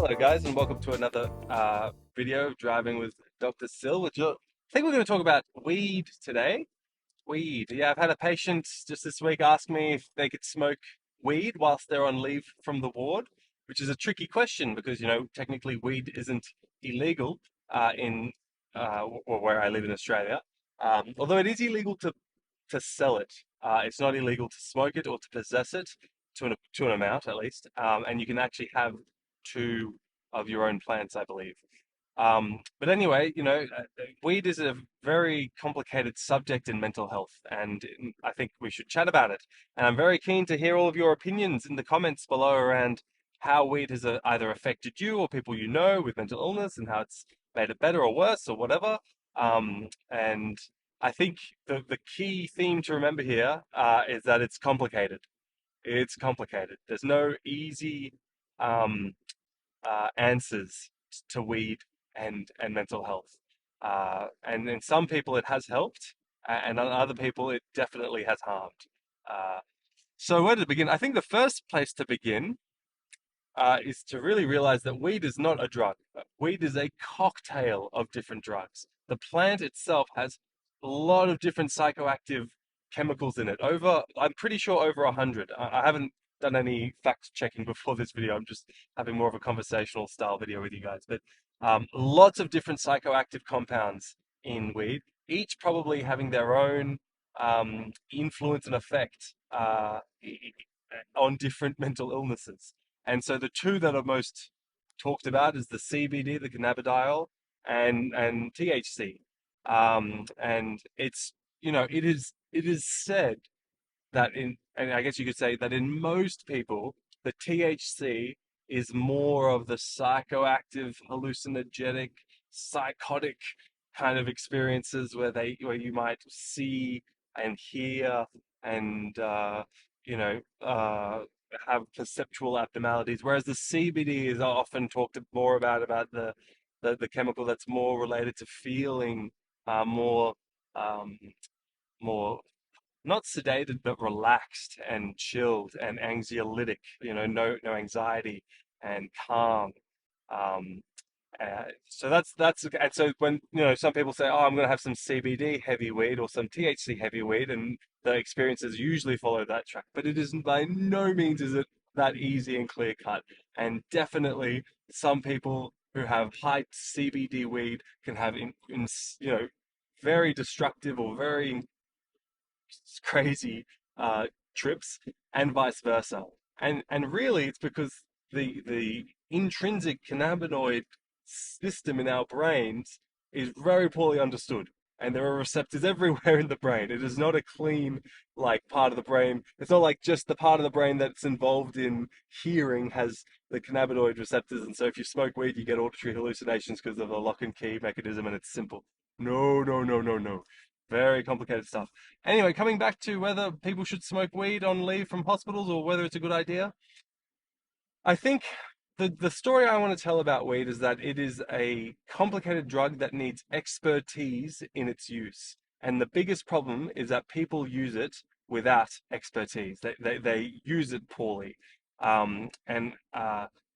Hello, guys, and welcome to another video of Driving with Dr. Sil. I think we're going to talk about weed today. Weed. Yeah, I've had a patient just this week ask me if they could smoke weed whilst they're on leave from the ward, which is a tricky question because, technically weed isn't illegal in where I live in Australia. Although it is illegal to sell it. It's not illegal to smoke it or to possess it to an amount at least. And you can actually have two of your own plants, I believe. But anyway, weed is a very complicated subject in mental health, and I think we should chat about it. And I'm very keen to hear all of your opinions in the comments below around how weed has either affected you or people you know with mental illness and how it's made it better or worse or whatever. And I think the key theme to remember here is that it's complicated. It's complicated. There's no easy um, answers to weed and mental health. And in some people it has helped, and on other people it definitely has harmed. Uh, so where to begin? I think the first place to begin is to really realize that weed is not a drug. Weed is a cocktail of different drugs. The plant itself has a lot of different psychoactive chemicals in it. I'm pretty sure over 100. I haven't done any fact checking before this video. I'm just having more of a conversational style video with you guys. But lots of different psychoactive compounds in weed, each probably having their own influence and effect on different mental illnesses. And so the two that are most talked about is the CBD, the cannabidiol, and THC. And it's it is said that and I guess you could say that in most people, the THC is more of the psychoactive, hallucinogenic, psychotic kind of experiences where you might see and hear and you know uh, have perceptual abnormalities, whereas the CBD is often talked more about the chemical that's more related to feeling more um, more not sedated but relaxed and chilled and anxiolytic, no anxiety and calm. Um, so that's and so when some people say, "Oh, I'm going to have some CBD heavy weed or some THC heavy weed," and the experiences usually follow that track. But it isn't by no means is it that easy and clear cut. And definitely, some people who have high CBD weed can have very destructive or very crazy uh, trips, and vice versa. And really, it's because the intrinsic cannabinoid system in our brains is very poorly understood. And there are receptors everywhere in the brain. It is not a clean, like, part of the brain. It's not like just the part of the brain that's involved in hearing has the cannabinoid receptors. And so if you smoke weed, you get auditory hallucinations because of the lock and key mechanism, and it's simple. No, no, no, no, no. Very complicated stuff. Anyway, coming back to whether people should smoke weed on leave from hospitals or whether it's a good idea. I think the story I want to tell about weed is that it is a complicated drug that needs expertise in its use. And the biggest problem is that people use it without expertise. They use it poorly. And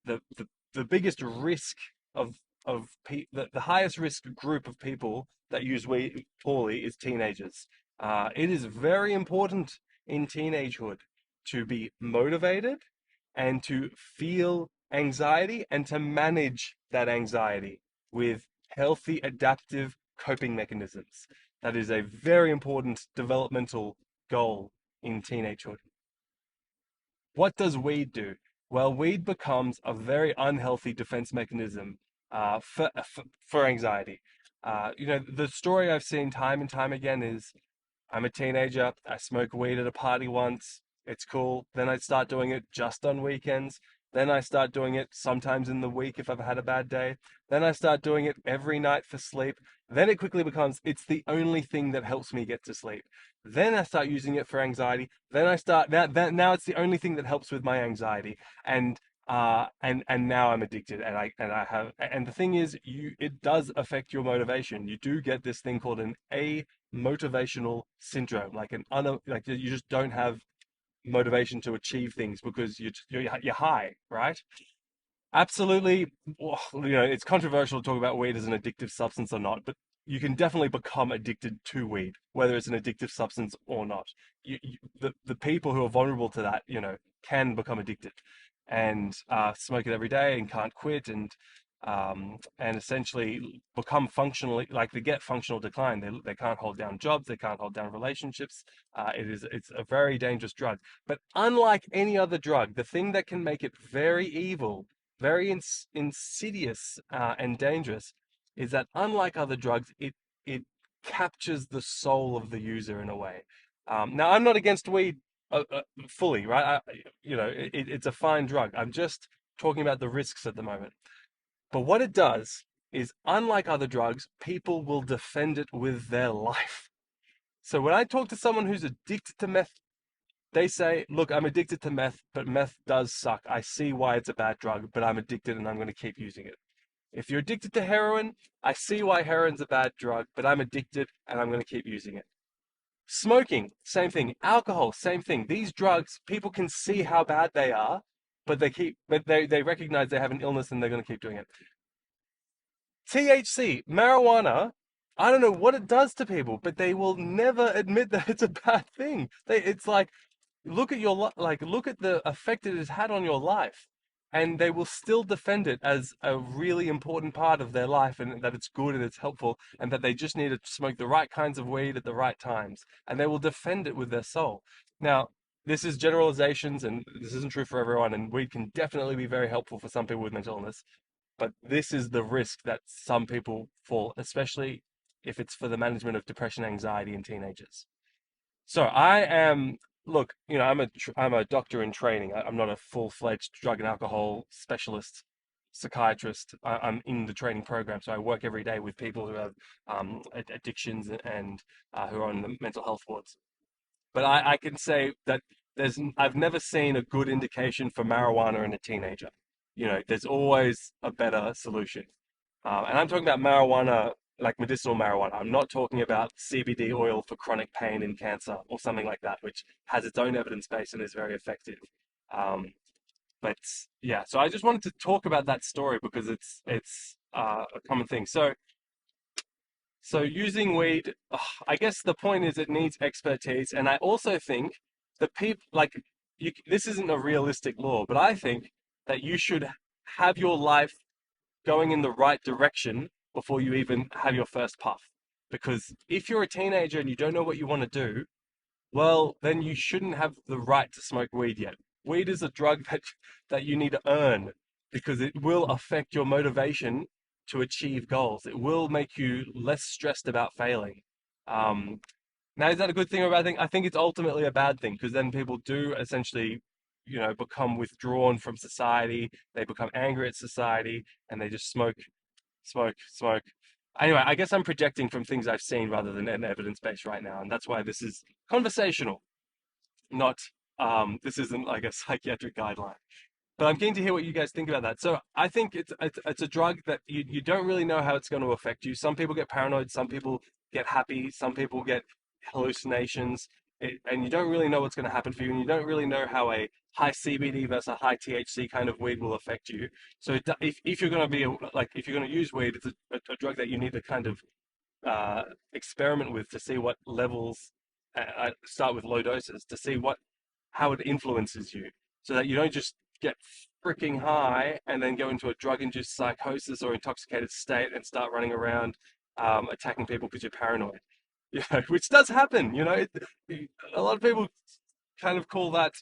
the biggest risk the highest risk group of people that use weed poorly is teenagers. It is very important in teenagehood to be motivated and to feel anxiety and to manage that anxiety with healthy adaptive coping mechanisms. That is a very important developmental goal in teenagehood. What does weed do? Well, weed becomes a very unhealthy defense mechanism for anxiety. The story I've seen time and time again is I'm a teenager, I smoke weed at a party once, it's cool. Then I start doing it just on weekends. Then I start doing it sometimes in the week if I've had a bad day. Then I start doing it every night for sleep. Then it quickly becomes it's the only thing that helps me get to sleep. Then I start using it for anxiety. Then I start now it's the only thing that helps with my anxiety. And now I'm addicted, and the thing is, it does affect your motivation. You do get this thing called an amotivational syndrome, like you just don't have motivation to achieve things because you're high, right? Absolutely. Well, it's controversial to talk about weed as an addictive substance or not, but you can definitely become addicted to weed, whether it's an addictive substance or not. The people who are vulnerable to that, can become addicted and smoke it every day and can't quit and essentially become functionally like they get functional decline. They can't hold down jobs, they can't hold down relationships. It's a very dangerous drug. But unlike any other drug, the thing that can make it very evil, very insidious and dangerous is that unlike other drugs, it captures the soul of the user in a way. Now, I'm not against weed fully, right? It's a fine drug. I'm just talking about the risks at the moment. But what it does is, unlike other drugs, people will defend it with their life. So when I talk to someone who's addicted to meth, they say, look, I'm addicted to meth, but meth does suck. I see why it's a bad drug, but I'm addicted and I'm going to keep using it. If you're addicted to heroin, I see why heroin's a bad drug, but I'm addicted and I'm going to keep using it. Smoking, same thing. Alcohol, same thing. These drugs, people can see how bad they are, but they recognize they have an illness and they're going to keep doing it. THC, marijuana, I don't know what it does to people, but they will never admit that it's a bad thing. It's like look at look at the effect it has had on your life, and they will still defend it as a really important part of their life, and that it's good and it's helpful, and that they just need to smoke the right kinds of weed at the right times, and they will defend it with their soul. Now, this is generalizations, and this isn't true for everyone, and weed can definitely be very helpful for some people with mental illness, but this is the risk that some people fall, especially if it's for the management of depression, anxiety in teenagers. So I am, look, I'm a doctor in training. I'm not a full-fledged drug and alcohol specialist psychiatrist. I'm in the training program, so I work every day with people who have addictions and who are on the mental health wards. But I can say that I've never seen a good indication for marijuana in a teenager. There's always a better solution. And I'm talking about marijuana, like medicinal marijuana. I'm not talking about CBD oil for chronic pain and cancer or something like that, which has its own evidence base and is very effective. Um, but yeah, so I just wanted to talk about that story because it's a common thing. So using weed, I guess the point is it needs expertise, and I also think the people like this isn't a realistic law, but I think that you should have your life going in the right direction before you even have your first puff. Because if you're a teenager and you don't know what you want to do, well, then you shouldn't have the right to smoke weed yet. Weed is a drug that you need to earn because it will affect your motivation to achieve goals. It will make you less stressed about failing. Um, Now, is that a good thing or a bad thing? I think it's ultimately a bad thing because then people do essentially, become withdrawn from society. They become angry at society and they just smoke, smoke, smoke. Anyway, I guess I'm projecting from things I've seen rather than an evidence base right now. And that's why this is conversational, not, this isn't like a psychiatric guideline. But I'm keen to hear what you guys think about that. So I think it's a drug that you don't really know how it's going to affect you. Some people get paranoid, some people get happy, some people get hallucinations, and you don't really know what's going to happen for you, and you don't really know how a high CBD versus a high THC kind of weed will affect you. So if you're going to be if you're going to use weed, it's a drug that you need to kind of experiment with to see what levels. Start with low doses to see how it influences you, so that you don't just get freaking high and then go into a drug-induced psychosis or intoxicated state and start running around attacking people because you're paranoid. Which does happen. A lot of people kind of call that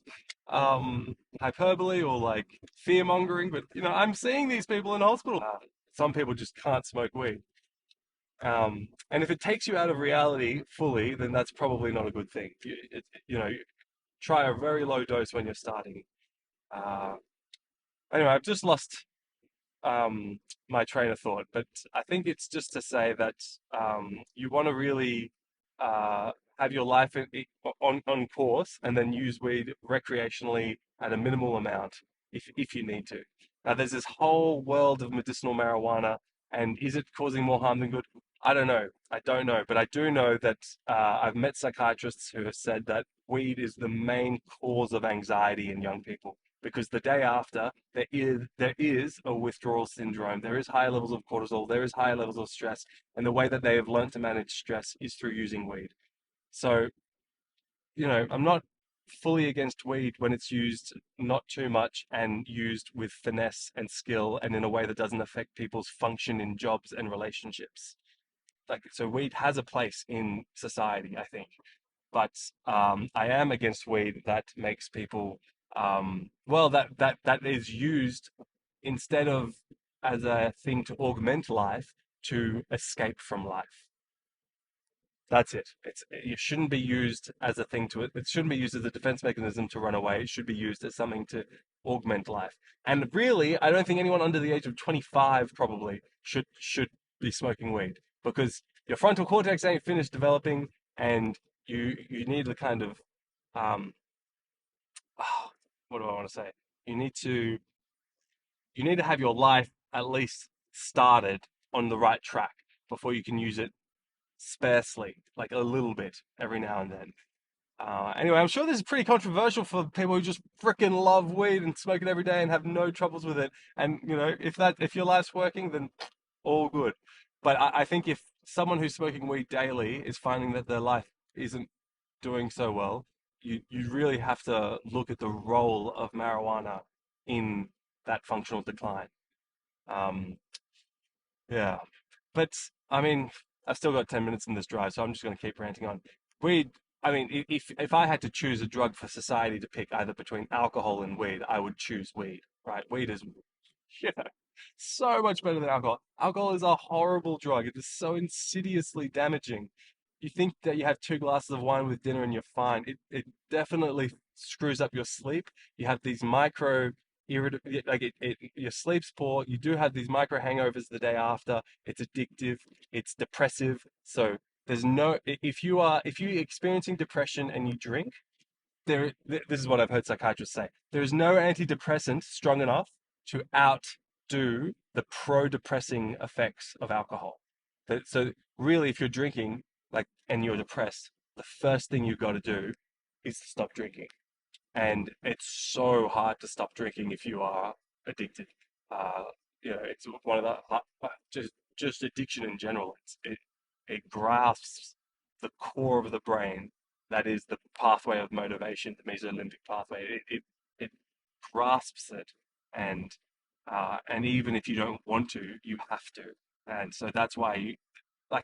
hyperbole or like fear mongering, but I'm seeing these people in hospital. Some people just can't smoke weed. And if it takes you out of reality fully, then that's probably not a good thing. Try a very low dose when you're starting. Uh, anyway, I've just lost my train of thought, but I think it's just to say that you want to really have your life on course and then use weed recreationally at a minimal amount if you need to. Now, there's this whole world of medicinal marijuana, and is it causing more harm than good? I don't know. I don't know, but I do know that I've met psychiatrists who have said that weed is the main cause of anxiety in young people because the day after there is a withdrawal syndrome. There is higher levels of cortisol. There is higher levels of stress, and the way that they have learned to manage stress is through using weed. So, I'm not fully against weed when it's used not too much and used with finesse and skill and in a way that doesn't affect people's function in jobs and relationships. Like, so weed has a place in society, I think, but I am against weed that makes people, well, that is used instead of as a thing to augment life, to escape from life. That's it. It shouldn't be used as a thing to it shouldn't be used as a defense mechanism to run away. It should be used as something to augment life. And really, I don't think anyone under the age of 25 probably should be smoking weed, because your frontal cortex ain't finished developing, and you need the kind of um what do I want to say? You need to you need to have your life at least started on the right track before you can use it sparsely, like a little bit every now and then. Anyway, I'm sure this is pretty controversial for people who just freaking love weed and smoke it every day and have no troubles with it. And if your life's working, then all good. But I think if someone who's smoking weed daily is finding that their life isn't doing so well, you really have to look at the role of marijuana in that functional decline. Um, yeah. But I mean, I've still got 10 minutes in this drive, so I'm just going to keep ranting on. Weed, I mean, if I had to choose a drug for society to pick either between alcohol and weed, I would choose weed, right? Weed is, yeah, so much better than alcohol. Alcohol is a horrible drug. It is so insidiously damaging. You think that you have two glasses of wine with dinner and you're fine. It definitely screws up your sleep. You have these micro like your sleep's poor. You do have these micro hangovers the day after. It's addictive. It's depressive. So there's no if you're experiencing depression and you drink, this is what I've heard psychiatrists say. There is no antidepressant strong enough to outdo the pro-depressing effects of alcohol. So really, if you're drinking and you're depressed, the first thing you've got to do is to stop drinking. And it's so hard to stop drinking if you are addicted. Uh, it's one of just addiction in general. It grasps the core of the brain, that is the pathway of motivation, the mesolimbic pathway. It grasps it, and even if you don't want to, you have to. And so that's why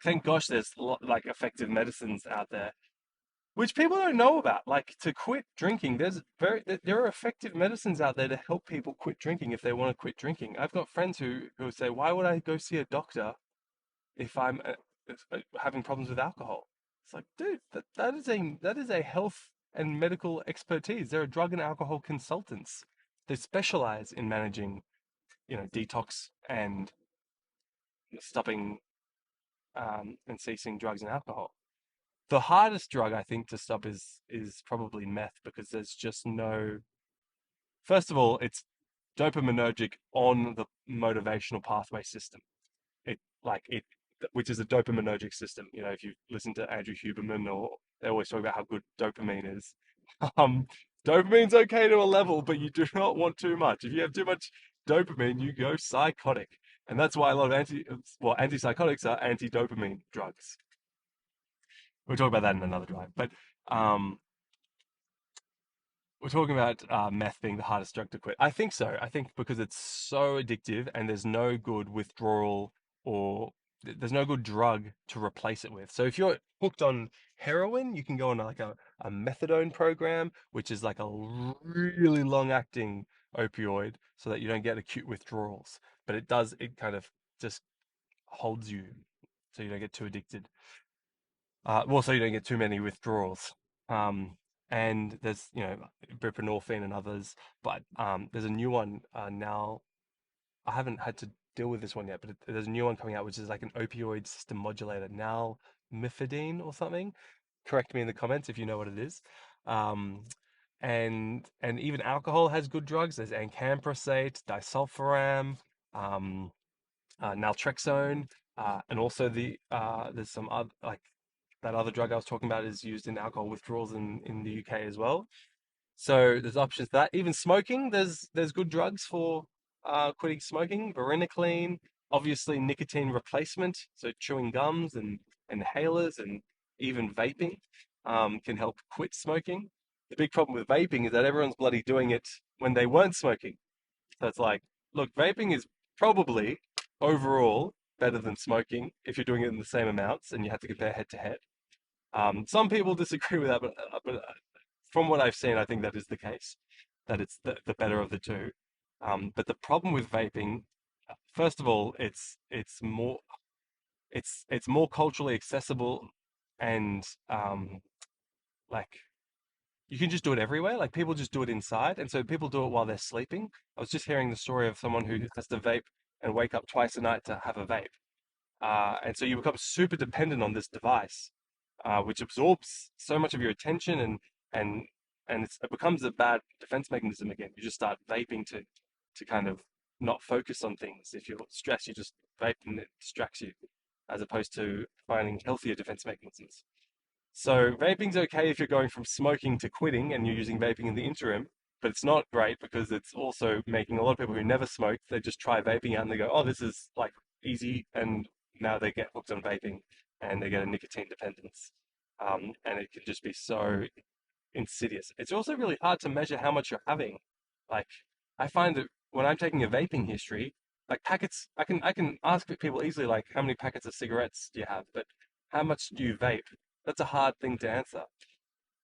thank gosh, there's effective medicines out there which people don't know about. Like, to quit drinking, there are effective medicines out there to help people quit drinking if they want to quit drinking. I've got friends who say, "Why would I go see a doctor if I'm having problems with alcohol?" It's like, dude, that is a health and medical expertise. There are drug and alcohol consultants. They specialize in managing, detox and stopping and ceasing drugs and alcohol. The hardest drug I think to stop is probably meth, because there's just no. First of all, it's dopaminergic on the motivational pathway system. It like it, which is a dopaminergic system. If you listen to Andrew Huberman, or they always talk about how good dopamine is. Um, Dopamine's okay to a level, but you do not want too much. If you have too much dopamine, you go psychotic, and that's why a lot of antipsychotics are anti-dopamine drugs. We'll talk about that in another drive. But um, we're talking about meth being the hardest drug to quit. I think so. I think because it's so addictive and there's no good withdrawal, or there's no good drug to replace it with. So if you're hooked on heroin, you can go on a methadone program, which is like a really long acting opioid so that you don't get acute withdrawals. But it kind of just holds you so you don't get too addicted. Well, so you don't get too many withdrawals. Um, and there's, buprenorphine and others, but there's a new one now. I haven't had to deal with this one yet, but there's a new one coming out, which is like an opioid system modulator, now mifedine or something. Correct me in the comments if you know what it is. Um, and even alcohol has good drugs. There's acamprosate, disulfiram, um, naltrexone, and also there's some other, like, that other drug I was talking about is used in alcohol withdrawals in the UK as well. So there's options for that. Even smoking, there's good drugs for quitting smoking. Varenicline, obviously nicotine replacement, so chewing gums and inhalers and even vaping can help quit smoking. The big problem with vaping is that everyone's bloody doing it when they weren't smoking. So it's like, look, vaping is probably overall better than smoking if you're doing it in the same amounts and you have to compare head to head. Some people disagree with that, but from what I've seen, I think that is the case, that it's the better of the two. But the problem with vaping, first of all, it's more culturally accessible, and like you can just do it everywhere. Like people just do it inside, and so people do it while they're sleeping. I was just hearing the story of someone who has to vape and wake up twice a night to have a vape. And so you become super dependent on this device, which absorbs so much of your attention, and it becomes a bad defense mechanism again. You just start vaping to kind of not focus on things. If you're stressed, you just vape and it distracts you, as opposed to finding healthier defense mechanisms. So vaping's okay if you're going from smoking to quitting and you're using vaping in the interim, but it's not great because it's also making a lot of people who never smoked, they just try vaping out and they go, oh, this is like easy, and now they get hooked on vaping and they get a nicotine dependence. And it can just be so insidious. It's also really hard to measure how much you're having. Like I find that when I'm taking a vaping history, like packets, I can ask people easily like how many packets of cigarettes do you have, but how much do you vape? That's a hard thing to answer,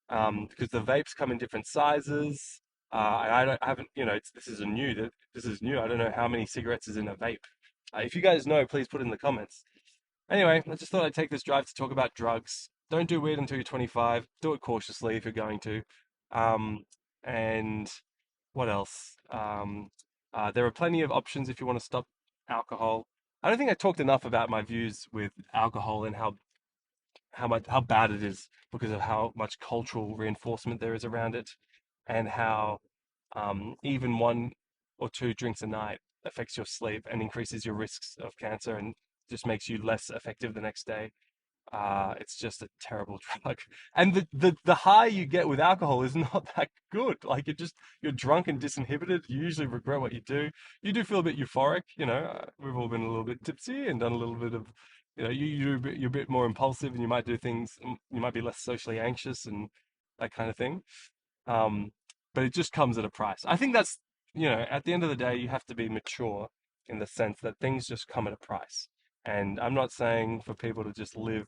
because the vapes come in different sizes. And I haven't, this is new. I don't know how many cigarettes is in a vape. If you guys know, please put it in the comments. Anyway, I just thought I'd take this drive to talk about drugs. Don't do weed until you're 25. Do it cautiously if you're going to. And what else? There are plenty of options if you want to stop alcohol. I don't think I talked enough about my views with alcohol and how bad it is because of how much cultural reinforcement there is around it, and how even one or two drinks a night affects your sleep and increases your risks of cancer and just makes you less effective the next day. It's just a terrible drug. And the high you get with alcohol is not that good. Like you're drunk and disinhibited. You usually regret what you do. You do feel a bit euphoric, we've all been a little bit tipsy and done a little bit of, you're a bit more impulsive and you might do things, you might be less socially anxious and that kind of thing. Um, but it just comes at a price. I think that's, at the end of the day, you have to be mature in the sense that things just come at a price. And I'm not saying for people to just live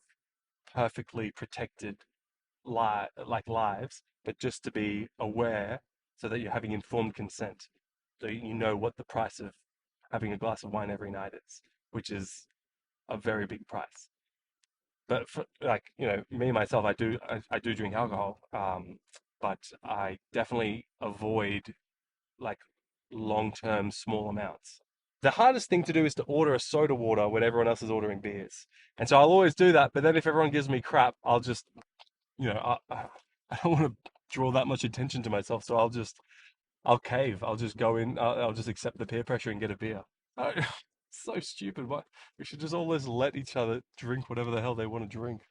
perfectly protected lives, but just to be aware so that you're having informed consent. So you know what the price of having a glass of wine every night is, which is a very big price. But for, like, me myself, I do drink alcohol, but I definitely avoid like long-term small amounts. The hardest thing to do is to order a soda water when everyone else is ordering beers. And so I'll always do that, but then if everyone gives me crap, I'll just, I don't want to draw that much attention to myself, so I'll cave. I'll just go in, I'll just accept the peer pressure and get a beer. So stupid. What? We should just always let each other drink whatever the hell they want to drink.